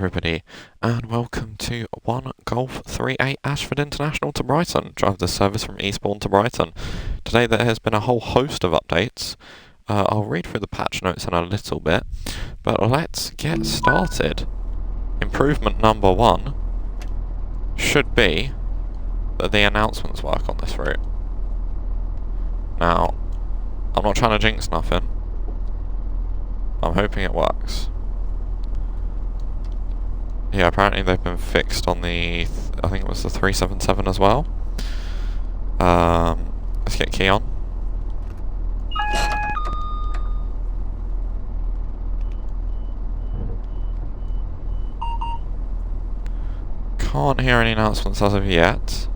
everybody, and welcome to 1 Golf 38 Ashford International to Brighton. Drive the service from Eastbourne to Brighton. Today there has been a whole host of updates. I'll read through the patch notes in a little bit, but let's get started. Improvement number 1 should be that the announcements work on this route. Now, I'm not trying to jinx nothing. I'm hoping it works. Yeah, apparently they've been fixed on the, I think it was the 377 as well. Let's get key on. Can't hear any announcements as of yet.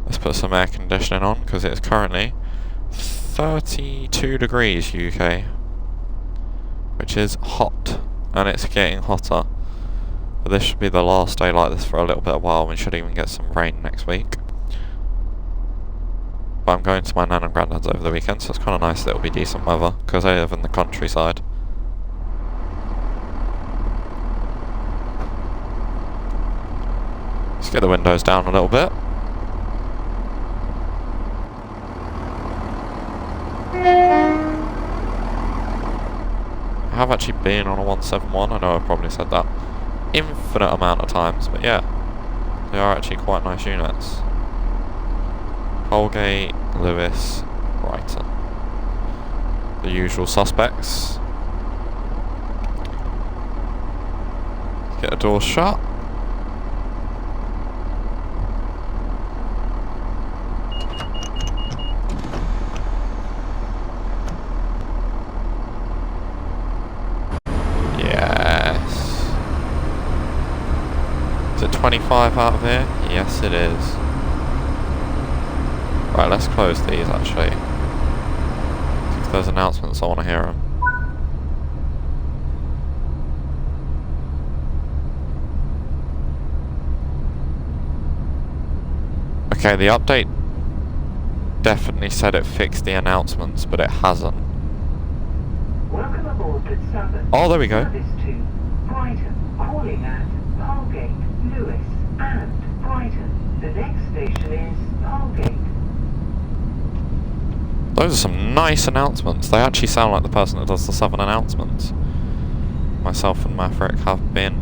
Let's put some air conditioning on because it's currently 32 degrees UK, which is hot. And it's getting hotter. But this should be the last day like this for a little bit of a while. We should even get some rain next week. But I'm going to my nan and granddad's over the weekend, so it's kind of nice that it'll be decent weather, because I live in the countryside. Let's get the windows down a little bit. I have actually been on a 171, I know I've probably said that infinite amount of times, but yeah, they are actually quite nice units. Holgate, Lewis, Brighton. The usual suspects. Get the doors shut. Is it 25 out of here? Yes, it is. Right, let's close these actually. If there's announcements, I want to hear them. Okay, the update definitely said it fixed the announcements, but it hasn't. Welcome aboard at Southern. Oh, there we go. Service to Brighton, calling at Holgate, Lewis and Brighton. The next station is Holgate. Those are some nice announcements. They actually sound like the person that does the Southern announcements. Myself and Maverick have been,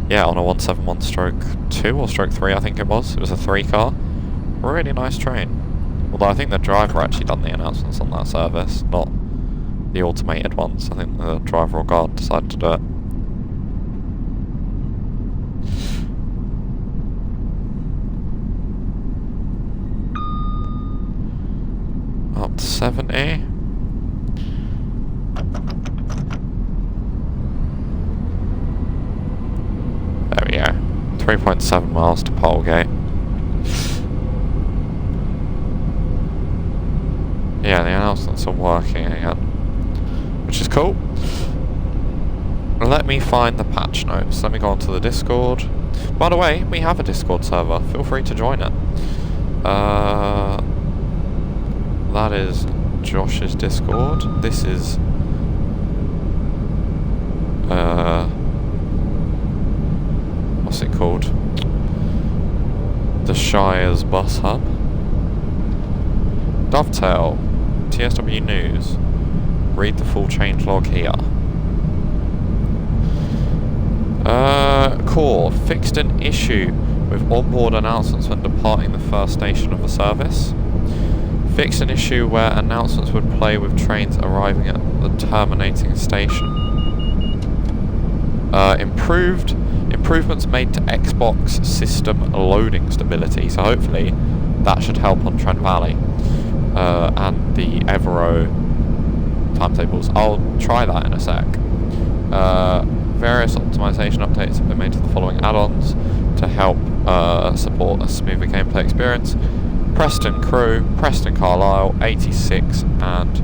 yeah, on a 171 stroke 2 or stroke 3 I think it was. It was a 3 car. Really nice train. Although I think the driver actually done the announcements on that service, not the automated ones. I think the driver or guard decided to do it. Up to 70. There we go. 3.7 miles to Polegate. Yeah, the announcements are working again, which is cool. Let me find the patch notes. Let me go onto the Discord. By the way, we have a Discord server. Feel free to join it. That is Josh's Discord. This is what's it called? The Shire's Bus Hub. Dovetail, TSW News. Read the full changelog here. Core fixed an issue with onboard announcements when departing the first station of the service. Fixed an issue where announcements would play with trains arriving at the terminating station. Improvements made to Xbox system loading stability, so hopefully that should help on Trent Valley and the Evero timetables. I'll try that in a sec. Various optimization updates have been made to the following add-ons to help support a smoother gameplay experience. Preston Crew, Preston Carlisle, 86 and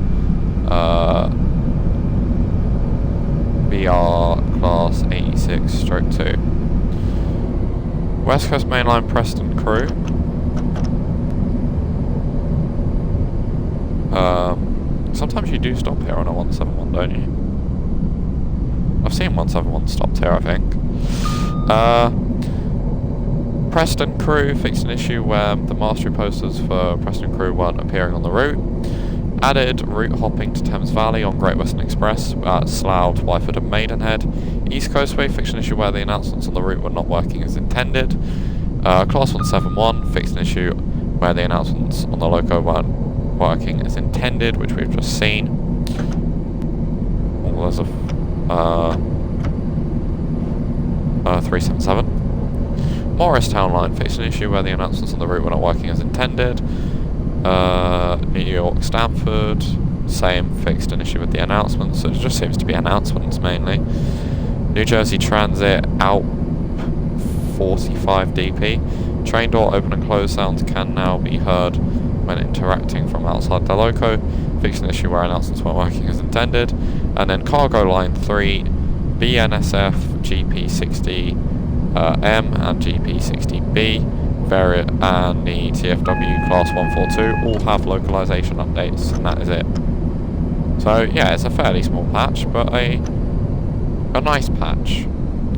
BR Class 86 stroke 2. West Coast Mainline Preston Crew. Sometimes you do stop here on a 171, don't you? I've seen 171 stopped here, I think. Preston Crew fixed an issue where the mastery posters for Preston Crew weren't appearing on the route. Added route hopping to Thames Valley on Great Western Express at Slough, Twyford and Maidenhead. East Coastway fixed an issue where the announcements on the route were not working as intended. Class 171 fixed an issue where the announcements on the loco weren't working as intended, which we've just seen. Oh, there's a 377. Morris Town Line fixed an issue where the announcements on the route were not working as intended. New York Stamford, same, fixed an issue with the announcements, so it just seems to be announcements mainly. New Jersey Transit out 45 dp. Train door open and close sounds can now be heard when interacting from outside the loco, fixed an issue where announcements weren't working as intended. And then Cargo Line 3, BNSF GP60 M and GP60B variant and the TFW Class 142 all have localization updates, and that is it. So yeah, it's a fairly small patch, but a nice patch.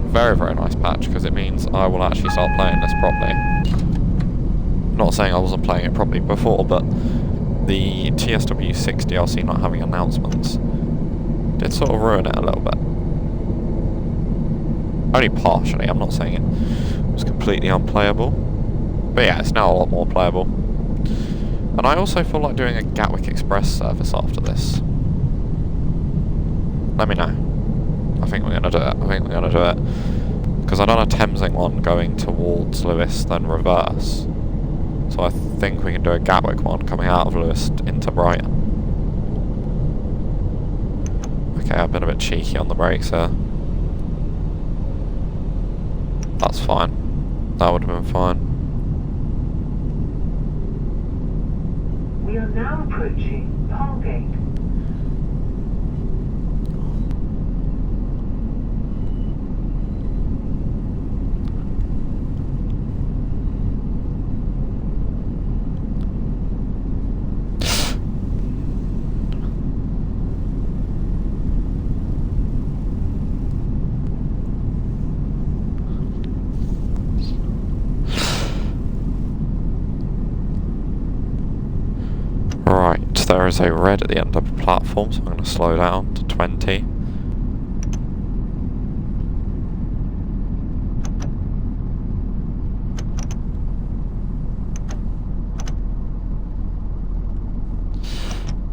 Very, very nice patch, because it means I will actually start playing this properly. Not saying I wasn't playing it properly before, but the TSW 6 DLC not having announcements did sort of ruin it a little bit. Only partially, I'm not saying it was completely unplayable. But yeah, it's now a lot more playable. And I also feel like doing a Gatwick Express service after this. Let me know. I think we're going to do it. Because I've done a Thamesing one going towards Lewes, then reverse. So I think we can do a Gatwick one coming out of Lewes into Brighton. Okay, I've been a bit cheeky on the brakes here. That's fine. That would have been fine. We are now approaching Hargate. There is a red at the end of the platform, so I'm going to slow down to 20.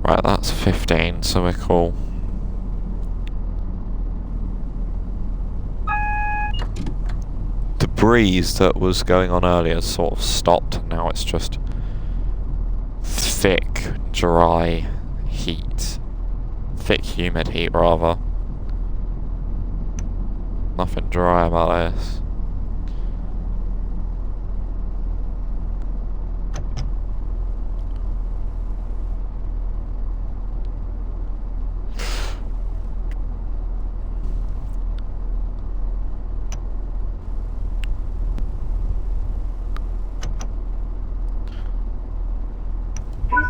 Right, that's 15, so we're cool. The breeze that was going on earlier has sort of stopped, now it's just thick, dry heat. Thick, humid heat, rather. Nothing dry about this.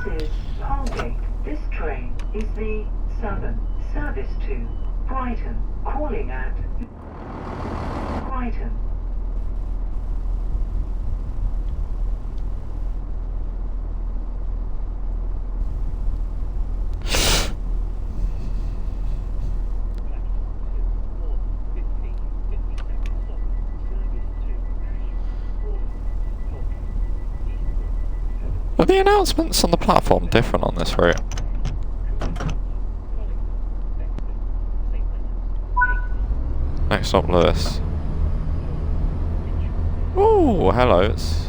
This is Hargate. This train is the 7 service to Brighton, calling at Brighton. Are the announcements on the platform different on this route? Next stop, Lewis. Ooh, hello, it's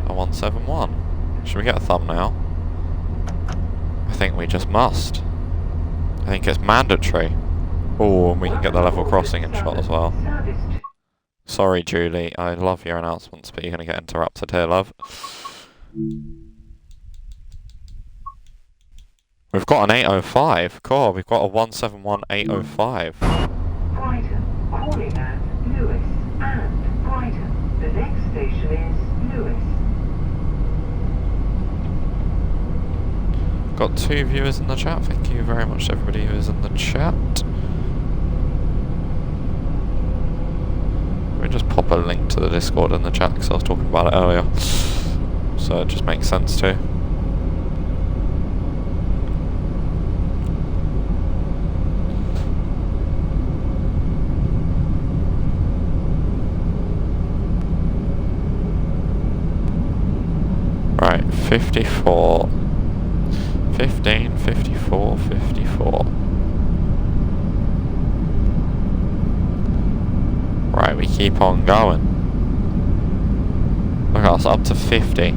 a 171. Should we get a thumbnail? I think we just must. I think it's mandatory. Oh, and we can get the level crossing in shot as well. Sorry, Julie, I love your announcements, but you're going to get interrupted here, love. We've got an 805. Cool, we've got a 171 805. Brighton, calling at Lewis and Brighton. The next station is Lewis. Got 2 viewers in the chat. Thank you very much to everybody who is in the chat. me just pop a link to the Discord in the chat because I was talking about it earlier. So it just makes sense too. Right, 54. 15, 54, 54. Right, we keep on going. Look at us, up to 50.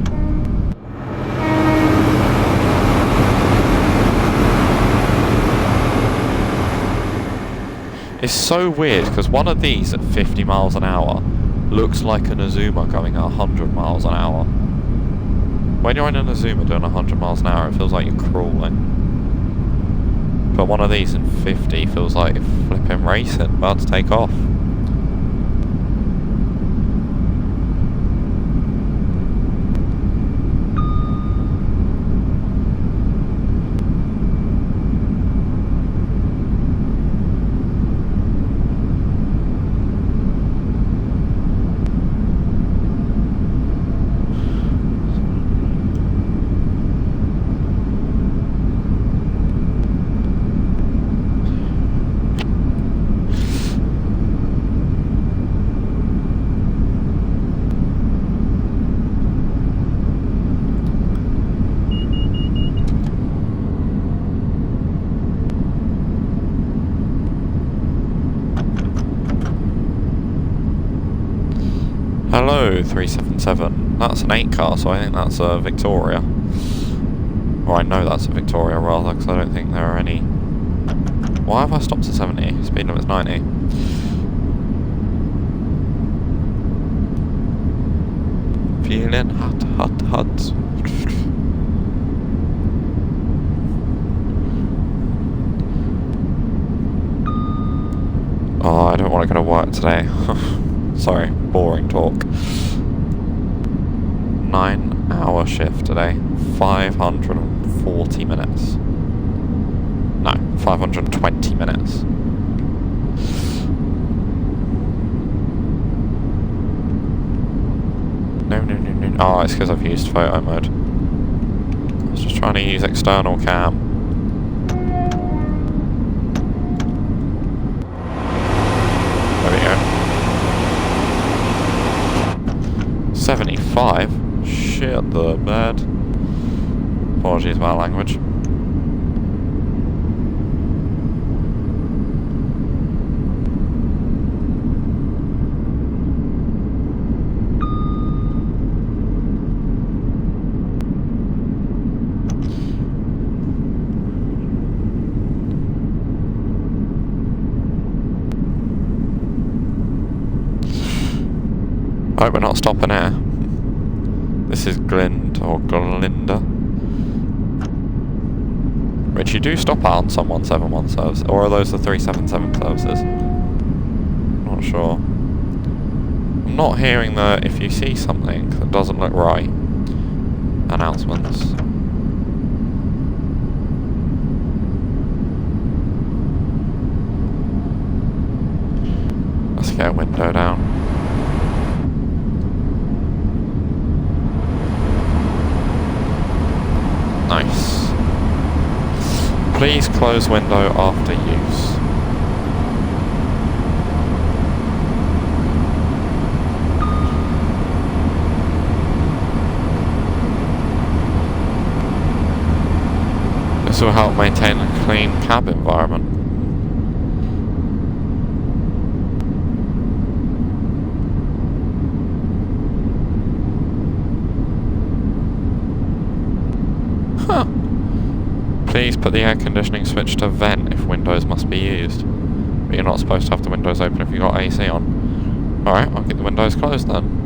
It's so weird, because one of these at 50 miles an hour looks like an Azuma going at 100 miles an hour. When you're in an Azuma doing 100 miles an hour, it feels like you're crawling. But one of these in 50 feels like you're flipping racing, about to take off. Hello, 377. That's an 8 car, so I think that's a Victoria. Or I know that's a Victoria rather, because I don't think there are any... Why have I stopped at 70? Speed limit's 90. Feeling hot, hot, hot. Oh, I don't want to go to work today. Sorry, boring talk. 9-hour shift today. 540 minutes. No, 520 minutes. No. Oh, it's because I've used photo mode. I was just trying to use external cam. There we go. 75? Shit the bed. Apologies about language. I hope we're not stopping here. This is Glynde, or Glinda. Which you do stop out on some 171 services. Or are those the 377 services? Not sure. I'm not hearing the if you see something that doesn't look right announcements. Let's get a window down. Nice. Please close window after use. This will help maintain a clean cab environment. Huh. Please put the air conditioning switch to vent if windows must be used. But you're not supposed to have the windows open if you've got AC on. Alright, I'll keep the windows closed then.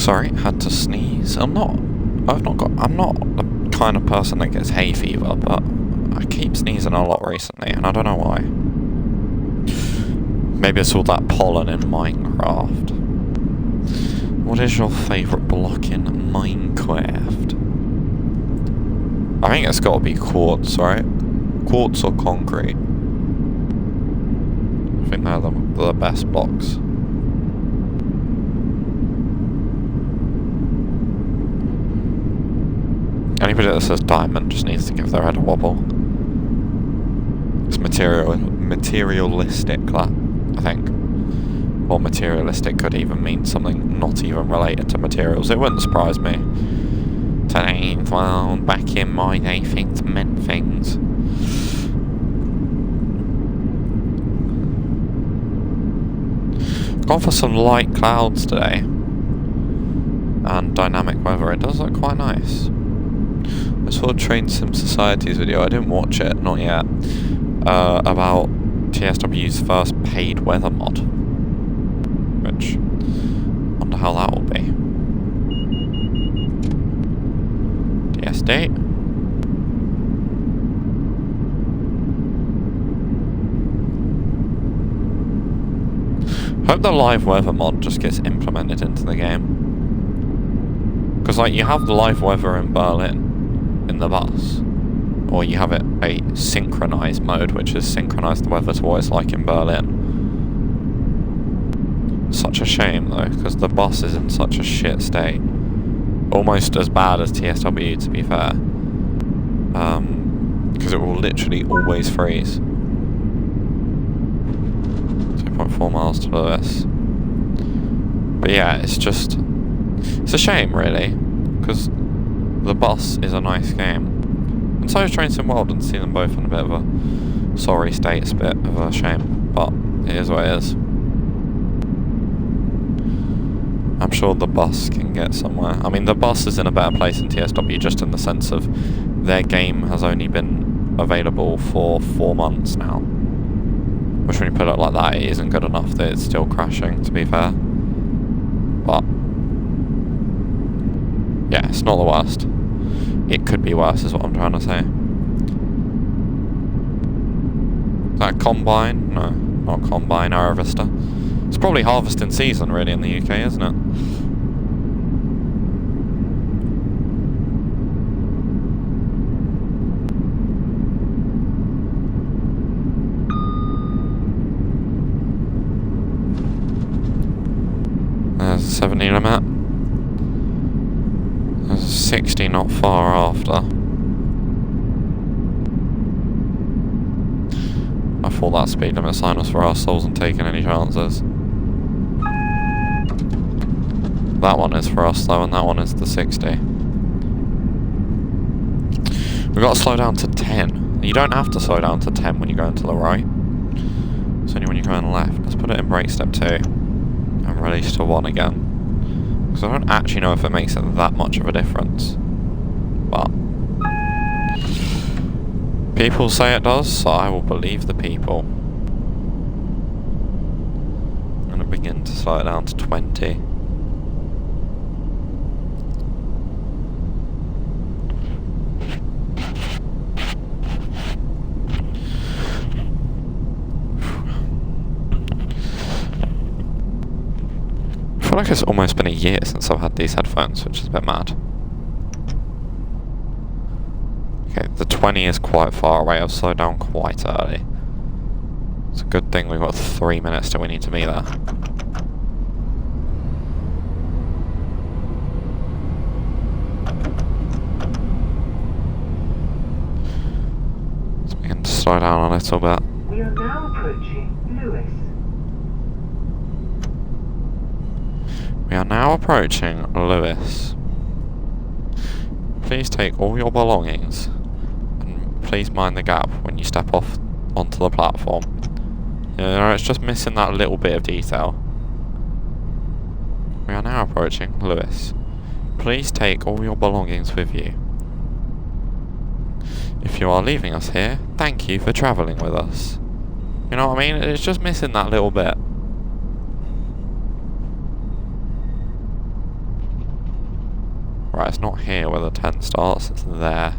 Sorry, had to sneeze. I'm not the kind of person that gets hay fever, but I keep sneezing a lot recently, and I don't know why. Maybe it's all that pollen in Minecraft. What is your favourite block in Minecraft? I think it's got to be quartz, right? Quartz or concrete. I think they're the best blocks. Anybody that says diamond just needs to give their head a wobble. It's materialistic, that, I think. Or materialistic could even mean something not even related to materials. It wouldn't surprise me. Today, well, back in my day, things meant things. Gone for some light clouds today. And dynamic weather. It does look quite nice. I saw Train Sim Society's video, I didn't watch it, not yet, about TSW's first paid weather mod. Which, wonder how that will be. TSD. Hope the live weather mod just gets implemented into the game. Because, like, you have the live weather in Berlin, in the bus, or you have it a synchronized mode, which is synchronize the weather to what it's like in Berlin. Such a shame though, because the bus is in such a shit state, almost as bad as TSW to be fair, because it will literally always freeze. 2.4 miles to Lewis. But yeah, it's a shame really, because the bus is a nice game. And so is Train Sim World, and see them both in a bit of a sorry state. It's a bit of a shame, but it is what it is. I'm sure the bus can get somewhere. I mean, the bus is in a better place than TSW, just in the sense of their game has only been available for 4 months now. Which, when you put it like that, it isn't good enough that it's still crashing, to be fair. But yeah, it's not the worst. It could be worse, is what I'm trying to say. Is that Combine? No, not Combine, Harvester. It's probably harvesting season, really, in the UK, isn't it? There's a 70 limit. There's a 60 not far after. I thought that speed limit sign was for us, so I wasn't taking any chances. That one is for us though, and that one is the 60. We've got to slow down to 10. You don't have to slow down to 10 when you're going to the right. It's only when you're going left. Let's put it in brake step 2. And release to 1 again. Because I don't actually know if it makes it that much of a difference. But people say it does, so I will believe the people. I'm going to begin to slow it down to 20. I feel like it's almost been a year since I've had these headphones, which is a bit mad. Okay, the 20 is quite far away. I've slowed down quite early. It's a good thing we've got 3 minutes till we need to be there. Let's begin to slow down a little bit. We are now approaching Lewis. We are now approaching Lewis. Please take all your belongings and please mind the gap when you step off onto the platform. You know, it's just missing that little bit of detail. We are now approaching Lewis. Please take all your belongings with you. If you are leaving us here, thank you for travelling with us. You know what I mean? It's just missing that little bit. Right, it's not here where the 10 starts, it's there.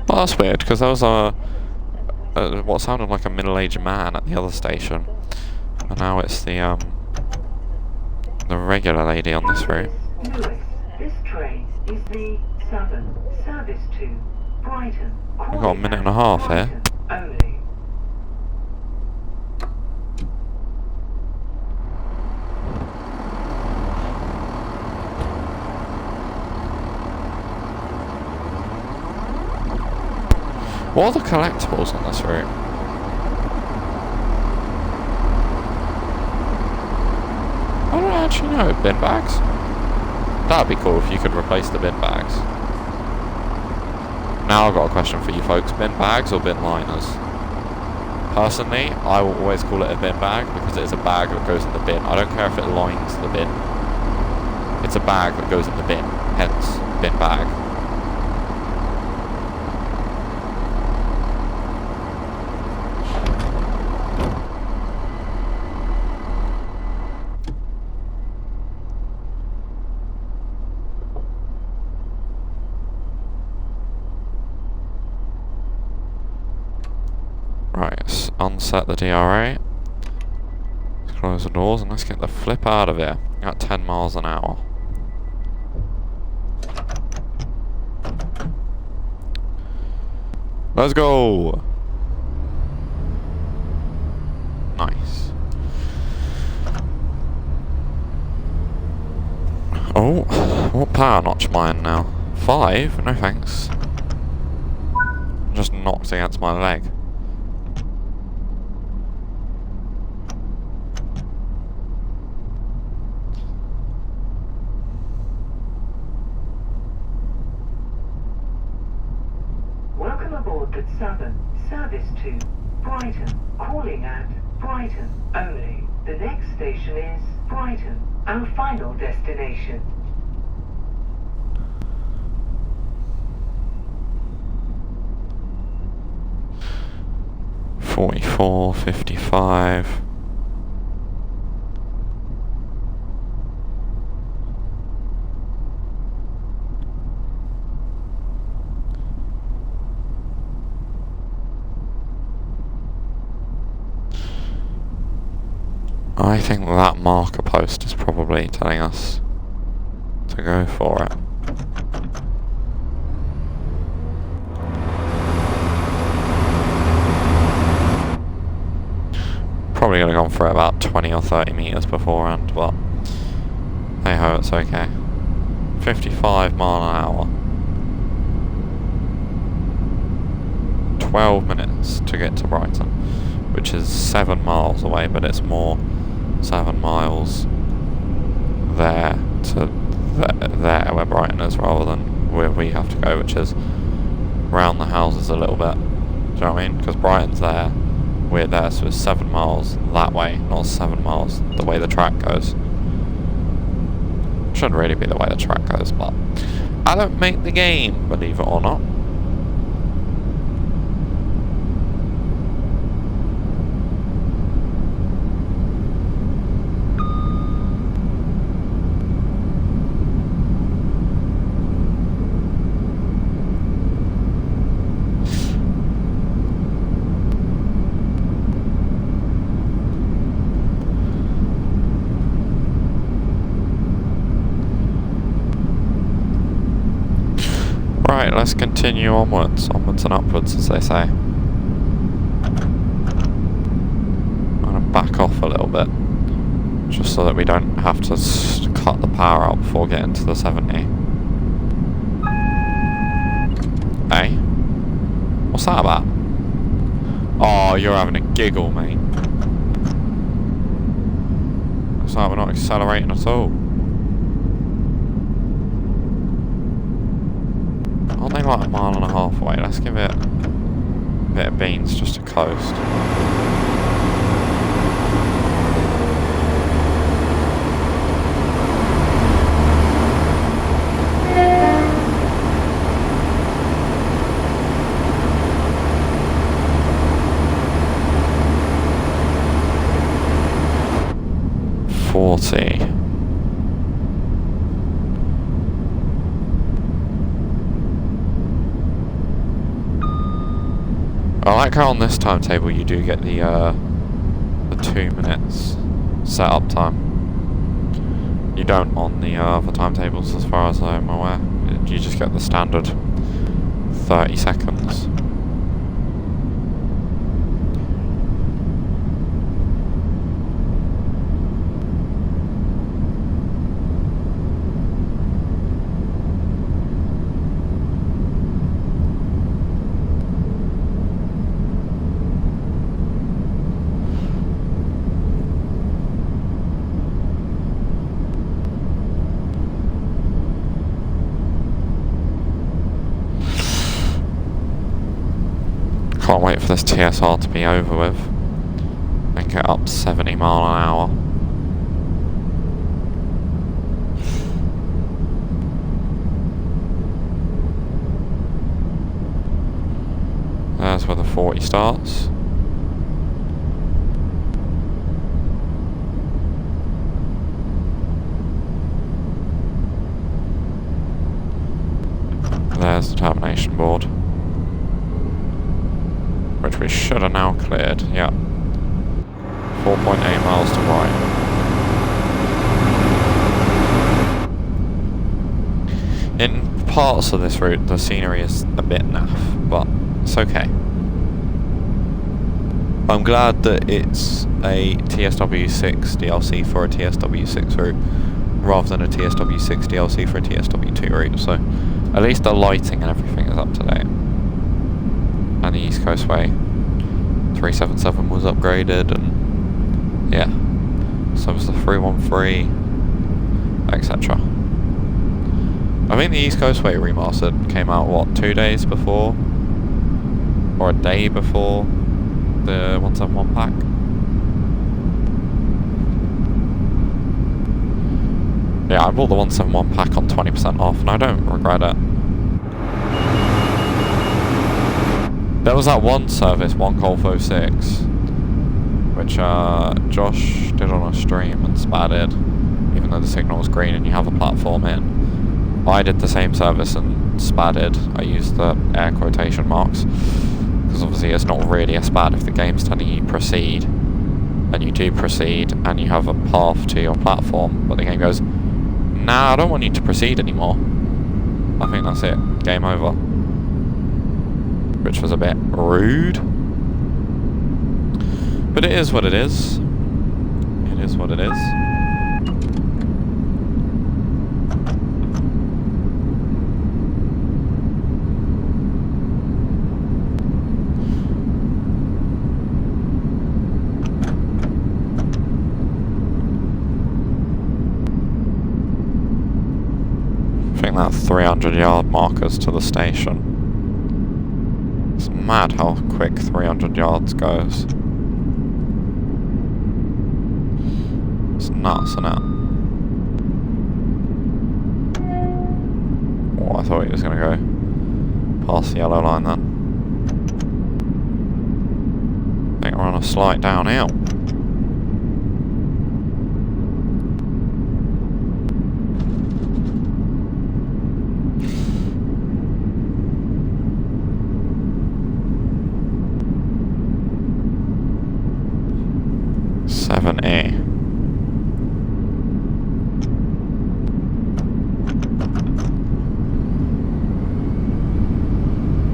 Well, that's weird, because there was what sounded like a middle-aged man at the other station. And now it's the regular lady on this route. Lewis, this train is the 7 service to Brighton. We've got a minute and a half here. Only. What are the collectibles on this route? I don't actually know. Bin bags? That'd be cool if you could replace the bin bags. Now I've got a question for you folks. Bin bags or bin liners? Personally, I will always call it a bin bag because it is a bag that goes in the bin. I don't care if it lines the bin. It's a bag that goes in the bin. Hence, bin bag. Right, let's unset the DRA. Let's close the doors and let's get the flip out of here at 10 miles an hour. Let's go! Nice. Oh, what power notch am I in now? 5? No thanks. Just knocked against my leg. Welcome aboard at 7 service to Brighton. Calling at Brighton only. The next station is Brighton, our final destination. 44, 55. I think that marker post is probably telling us to go for it. Probably going to go for about 20 or 30 metres beforehand, but hey ho, it's okay. 55 mile an hour. 12 minutes to get to Brighton, which is 7 miles away, but it's more 7 miles there to there where Brighton is rather than where we have to go, which is round the houses a little bit. Do you know what I mean? Because Brighton's there, we're there, so it's 7 miles that way, not 7 miles the way the track goes. Shouldn't really be the way the track goes, but I don't make the game, believe it or not. Right, let's continue onwards and upwards, as they say. I'm gonna back off a little bit. Just so that we don't have to cut the power out before getting to the 70. Hey? What's that about? Oh, you're having a giggle, mate. It's like we're not accelerating at all. Aren't they like a mile and a half away? Let's give it a bit of beans just to coast. I like how on this timetable you do get the 2 minutes setup time. You don't on the other timetables, as far as I'm aware. You just get the standard 30 seconds. Can't wait for this TSR to be over with and get up 70 mile an hour. There's where the 40 starts. There's the termination board, which we should have now cleared. Yeah. 4.8 miles to Brighton. In parts of this route, the scenery is a bit naff, but it's okay. I'm glad that it's a TSW6 DLC for a TSW6 route, rather than a TSW6 DLC for a TSW2 route, so at least the lighting and everything is up to date. And the East Coastway 377 was upgraded, and yeah, so was the 313, etc. I think the East Coastway remastered came out, what, 2 days before? Or a day before the 171 pack? Yeah, I bought the 171 pack on 20% off, and I don't regret it. There was that one service, One Golf 06, which Josh did on a stream and spatted, even though the signal was green and you have a platform in. I did the same service and spatted. I used the air quotation marks, because obviously it's not really a spat if the game's telling you proceed, and you do proceed, and you have a path to your platform, but the game goes, nah, I don't want you to proceed anymore. I think that's it. Game over. Which was a bit rude. But it is what it is. It is what it is. I think that 300-yard markers to the station. It's mad how quick 300 yards goes. It's nuts, isn't it? Oh, I thought he was going to go past the yellow line then. I think we're on a slight downhill. A.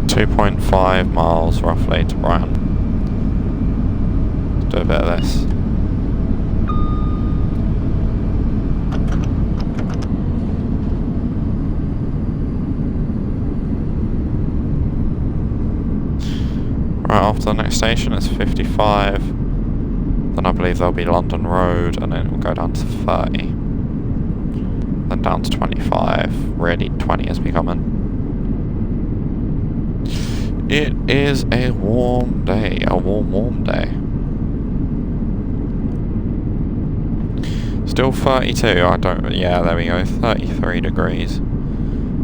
2.5 miles roughly to Brighton. Let's do a bit of this. the next station is 55. Then I believe there'll be London Road, and then it will go down to 30. Then down to 25. Really, 20 is becoming. It is a warm day. A warm day. Still 32. Yeah, there we go. 33 degrees.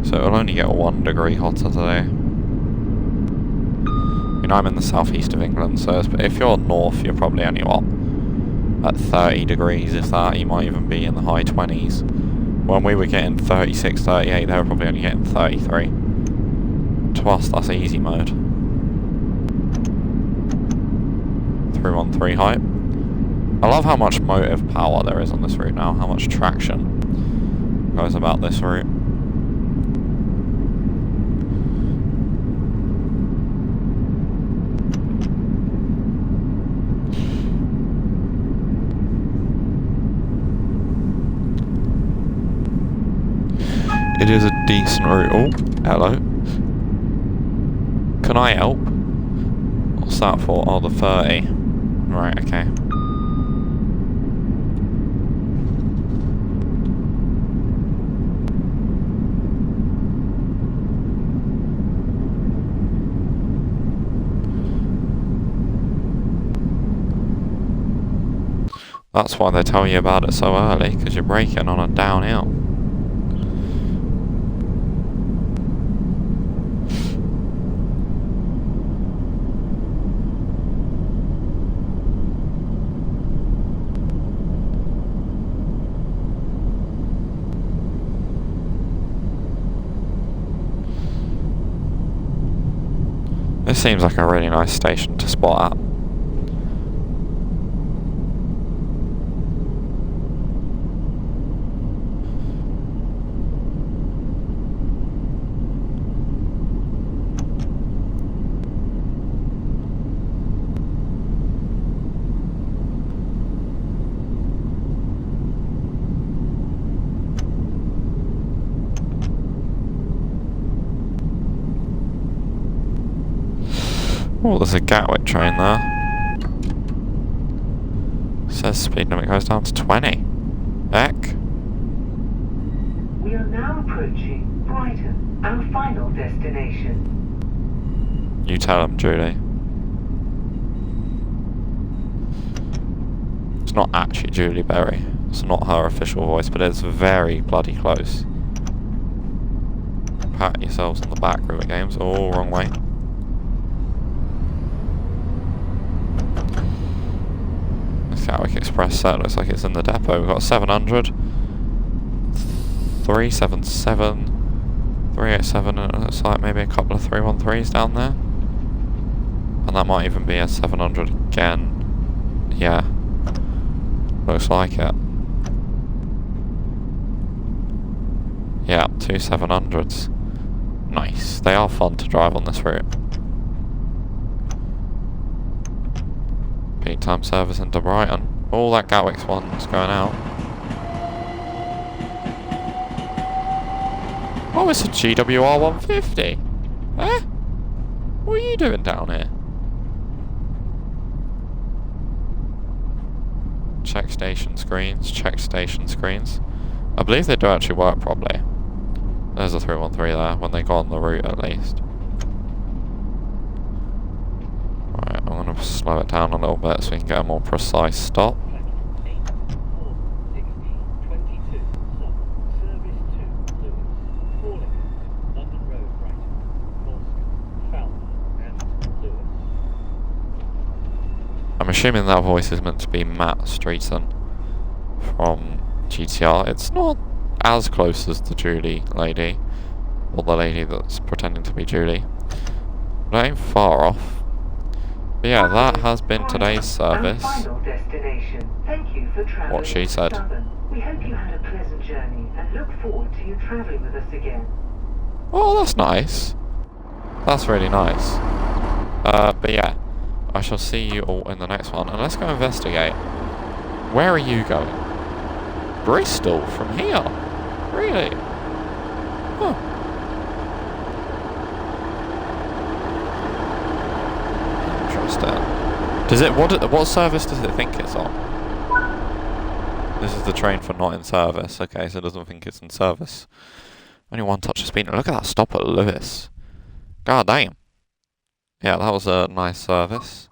So it'll only get 1 degree hotter today. I mean, I'm in the southeast of England, so if you're north, you're probably only, at 30 degrees, if that. You might even be in the high 20s. When we were getting 36, 38, they were probably only getting 33. To us, that's easy mode. 313 height. I love how much motive power there is on this route now, how much traction goes about this route. It is a decent route. Oh, hello. Can I help? What's that for? Oh, the 30. Right, okay. That's why they tell you about it so early, because you're braking on a downhill. This seems like a really nice station to spot at. Oh, there's a Gatwick train there. Says speed limit goes down to 20. Heck. We are now approaching Brighton, our final destination. You tell him, Julie. It's not actually Julie Berry. It's not her official voice, but it's very bloody close. Pat yourselves on the back, River Games. Oh, wrong way. Gatwick Express set looks like it's in the depot. We've got 700, 377, 387, and it looks like maybe a couple of 313s down there. And that might even be a 700 again. Yeah. Looks like it. Yeah, 2 700s. Nice. They are fun to drive on this route. Peak time service into Brighton. Oh, that Gatwick's one's going out. Oh, it's a GWR 150. Eh? What are you doing down here? Check station screens. Check station screens. I believe they do actually work properly. There's a 313 there, when they go on the route at least. Right, I'm going to slow it down a little bit so we can get a more precise stop. I'm assuming that voice is meant to be Matt Streeton from GTR. It's not as close as the Julie lady, or the lady that's pretending to be Julie, but it ain't far off. But yeah, that has been today's service. Thank you for traveling. What she said. We hope you had a pleasant journey and look forward to you travelling with us again. Oh, that's nice. That's really nice. But yeah, I shall see you all in the next one, and let's go investigate. Where are you going? Bristol from here? Really? Huh. lost it. Does it? What service does it think it's on? This is the train for not in service. Okay, so it doesn't think it's in service. Only one touch of speed. Look at that stop at Lewis. God damn. Yeah, that was a nice service.